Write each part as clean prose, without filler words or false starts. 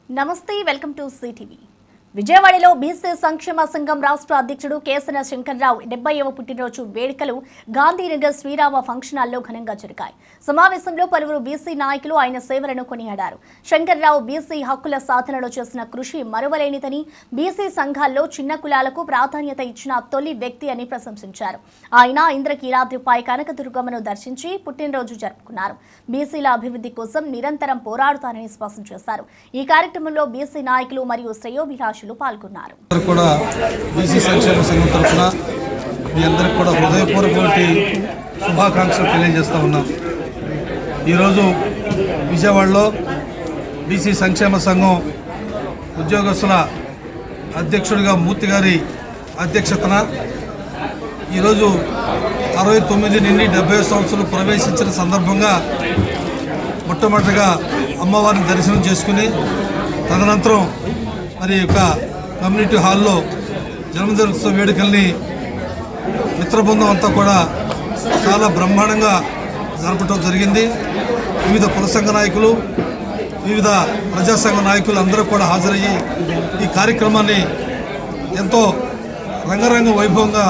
నమస్తే welcome to CTV. విజయవాడలో BC సంక్షేమ సంఘం రాష్ట్ర అధ్యక్షుడు కేసన శంకర్రావు 70వ పుట్టినరోజు వేడుకలు గాంధీనగర్ శ్రీరామ ఫంక్షన్ హాల్లో ఘనంగా జరిగాయి. సమావేశంలో పలువురు బీసీ నాయకులు ఆయన సేవలను కొనియాడారు. శంకర్రావు బీసీ హక్కుల సాధనలో చేసిన కృషి మరువలేనిదని, బీసీ సంఘాల్లో చిన్న కులాలకు ప్రాధాన్యత ఇచ్చిన తొలి వ్యక్తి అని ప్రశంసించారు. ఆయన ఇంద్రకీలాద్రిపై కనకదుర్గమ్మను దర్శించి పుట్టినరోజు జరుపుకున్నారు. బీసీల అభివృద్ధి కోసం నిరంతరం పోరాడుతారని స్పష్టం చేశారు. ఈ కార్యక్రమంలో బీసీ నాయకులు మరియు శ్రేయోభిలాషులు పాల్గొన్నారు. బీసీ సంక్షేమ సంఘం తరఫున మీ అందరికి కూడా హృదయపూర్వక శుభాకాంక్షలు తెలియజేస్తూ ఉన్నాం. ఈరోజు విజయవాడలో బీసీ సంక్షేమ సంఘం ఉద్యోగస్తుల అధ్యక్షుడిగా మూర్తి గారి అధ్యక్షతన ఈరోజు 69 నుండి 70 సంవత్సరాలు ప్రవేశించిన సందర్భంగా మొట్టమొదటిగా అమ్మవారిని దర్శనం చేసుకుని తదనంతరం మరి యొక్క కమ్యూనిటీ హాల్లో జన్మదినోత్సవ వేడుకల్ని మిత్రబృందం అంతా కూడా చాలా బ్రహ్మాండంగా జరపడం జరిగింది. వివిధ కుల సంఘ నాయకులు, వివిధ ప్రజాసంఘ నాయకులు అందరూ కూడా హాజరయ్యి ఈ కార్యక్రమాన్ని ఎంతో రంగరంగ వైభవంగా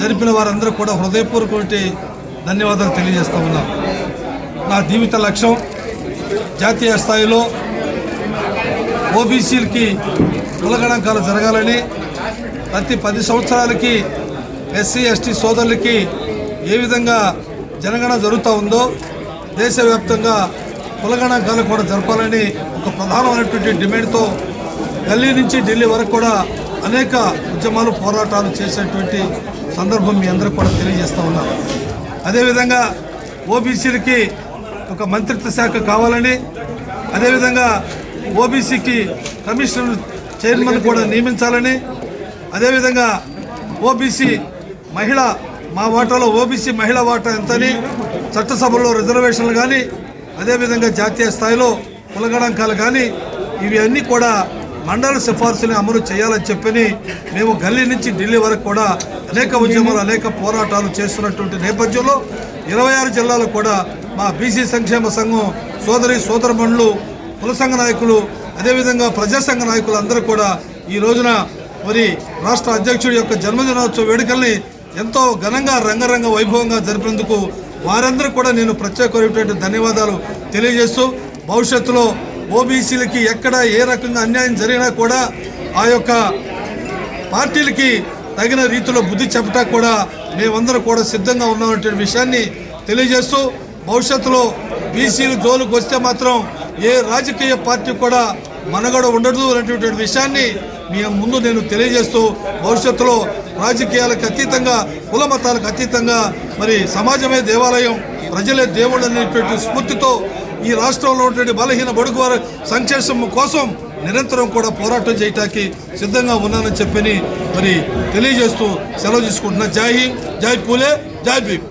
జరిపిన వారందరూ కూడా హృదయపూర్వక ధన్యవాదాలు తెలియజేస్తూ ఉన్నాం. నా జీవిత లక్ష్యం జాతీయ స్థాయిలో ఓబీసీలకి కులగణాంకాలు జరగాలని, ప్రతి 10 సంవత్సరాలకి ఎస్సీ ఎస్టీ సోదరులకి ఏ విధంగా జనగణన జరుగుతూ ఉందో దేశవ్యాప్తంగా కులగణాంకాలు కూడా జరపాలని ఒక ప్రధానమైనటువంటి డిమాండ్తో గల్లీ నుంచి ఢిల్లీ వరకు కూడా అనేక ఉద్యమాలు పోరాటాలు చేసేటువంటి సందర్భం మీ అందరూ కూడా తెలియజేస్తూ ఉన్నాం. అదేవిధంగా ఓబీసీలకి ఒక మంత్రిత్వ శాఖ కావాలని, అదేవిధంగా ఓబీసీకి కమిషన్ చైర్మన్ కూడా నియమించాలని, అదేవిధంగా ఓబీసీ మహిళ మా వాటాలో ఓబీసీ మహిళా వాటా ఎంతని చట్టసభలో రిజర్వేషన్లు కానీ, అదేవిధంగా జాతీయ స్థాయిలో కులగణాంకాలు కానీ ఇవి అన్నీ కూడా మండల సిఫార్సుని అమలు చేయాలని చెప్పని మేము గల్లీ నుంచి ఢిల్లీ వరకు కూడా అనేక ఉద్యమాలు అనేక పోరాటాలు చేస్తున్నటువంటి నేపథ్యంలో 26 జిల్లాలు కూడా మా బీసీ సంక్షేమ సంఘం సోదరమణులు, కుల సంఘ నాయకులు, అదేవిధంగా ప్రజాసంఘ నాయకులు అందరూ కూడా ఈ రోజున మరి రాష్ట్ర అధ్యక్షుడి యొక్క జన్మదినోత్సవ వేడుకల్ని ఎంతో ఘనంగా రంగరంగ వైభవంగా జరిపినందుకు వారందరూ కూడా నేను ప్రత్యేకమైనటువంటి ధన్యవాదాలు తెలియజేస్తూ, భవిష్యత్తులో ఓబీసీలకి ఎక్కడ ఏ రకంగా అన్యాయం జరిగినా కూడా ఆ యొక్క పార్టీలకి తగిన రీతిలో బుద్ధి చెప్పడానికి కూడా మేమందరం కూడా సిద్ధంగా ఉన్నామనే విషయాన్ని తెలియజేస్తూ, భవిష్యత్తులో బీసీలు జోలుకు వస్తే మాత్రం ఏ రాజకీయ పార్టీ కూడా మనుగడ ఉండదు అనేటువంటి విషయాన్ని మీ ముందు నేను తెలియజేస్తూ, భవిష్యత్తులో రాజకీయాలకు అతీతంగా కుల మతాలకు అతీతంగా మరి సమాజమే దేవాలయం, ప్రజలే దేవుడు అనేటువంటి స్ఫూర్తితో ఈ రాష్ట్రంలో ఉన్నటువంటి బలహీన బడుగు వారి సంక్షేమం కోసం నిరంతరం కూడా పోరాటం చేయటానికి సిద్ధంగా ఉన్నానని చెప్పని మరి తెలియజేస్తూ సెలవు తీసుకుంటున్నా. జై హింద్, జై పూలే, జై భీమ్.